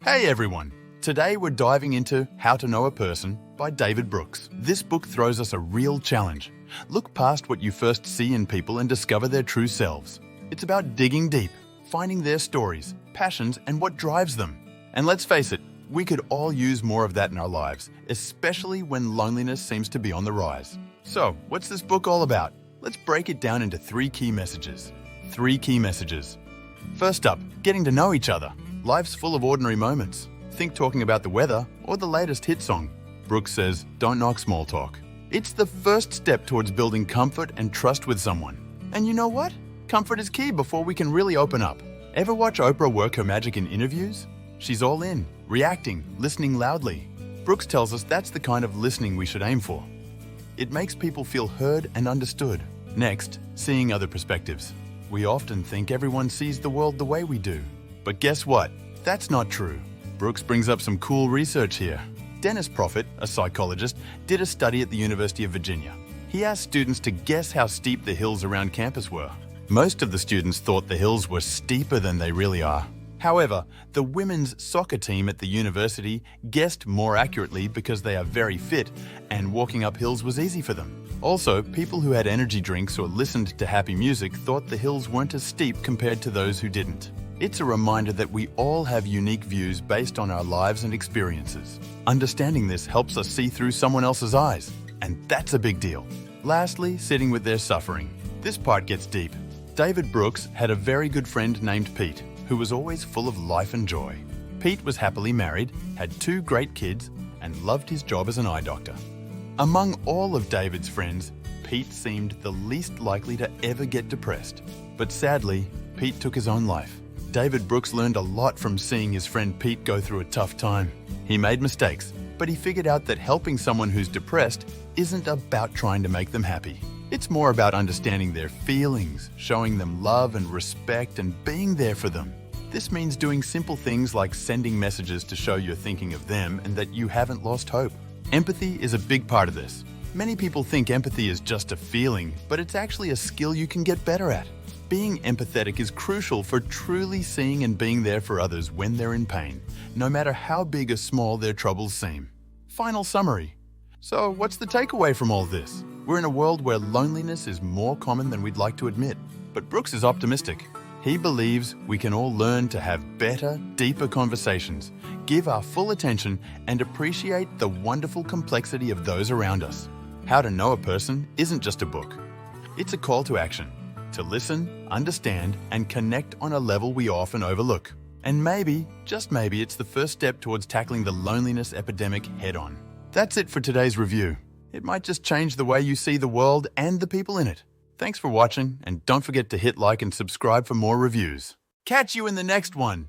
Hey everyone! Today we're diving into How to Know a Person by David Brooks. This book throws us a real challenge. Look past what you first see in people and discover their true selves. It's about digging deep, finding their stories, passions, and what drives them. And let's face it, we could all use more of that in our lives, especially when loneliness seems to be on the rise. So, what's this book all about? Let's break it down into three key messages. First up, getting to know each other. Life's full of ordinary moments. Think talking about the weather or the latest hit song. Brooks says, don't knock small talk. It's the first step towards building comfort and trust with someone. And you know what? Comfort is key before we can really open up. Ever watch Oprah work her magic in interviews? She's all in, reacting, listening loudly. Brooks tells us that's the kind of listening we should aim for. It makes people feel heard and understood. Next, seeing other perspectives. We often think everyone sees the world the way we do. But guess what? That's not true. Brooks brings up some cool research here. Dennis Proffitt, a psychologist, did a study at the University of Virginia. He asked students to guess how steep the hills around campus were. Most of the students thought the hills were steeper than they really are. However, the women's soccer team at the university guessed more accurately because they are very fit and walking up hills was easy for them. Also, people who had energy drinks or listened to happy music thought the hills weren't as steep compared to those who didn't. It's a reminder that we all have unique views based on our lives and experiences. Understanding this helps us see through someone else's eyes, and that's a big deal. Lastly, sitting with their suffering. This part gets deep. David Brooks had a very good friend named Pete, who was always full of life and joy. Pete was happily married, had 2 great kids, and loved his job as an eye doctor. Among all of David's friends, Pete seemed the least likely to ever get depressed. But sadly, Pete took his own life. David Brooks learned a lot from seeing his friend Pete go through a tough time. He made mistakes, but he figured out that helping someone who's depressed isn't about trying to make them happy. It's more about understanding their feelings, showing them love and respect, and being there for them. This means doing simple things like sending messages to show you're thinking of them and that you haven't lost hope. Empathy is a big part of this. Many people think empathy is just a feeling, but it's actually a skill you can get better at. Being empathetic is crucial for truly seeing and being there for others when they're in pain, no matter how big or small their troubles seem. Final summary. So, what's the takeaway from all this? We're in a world where loneliness is more common than we'd like to admit. But Brooks is optimistic. He believes we can all learn to have better, deeper conversations, give our full attention, and appreciate the wonderful complexity of those around us. How to Know a Person isn't just a book. It's a call to action. To listen, understand, and connect on a level we often overlook. And maybe, just maybe, it's the first step towards tackling the loneliness epidemic head-on. That's it for today's review. It might just change the way you see the world and the people in it. Thanks for watching, and don't forget to hit like and subscribe for more reviews. Catch you in the next one!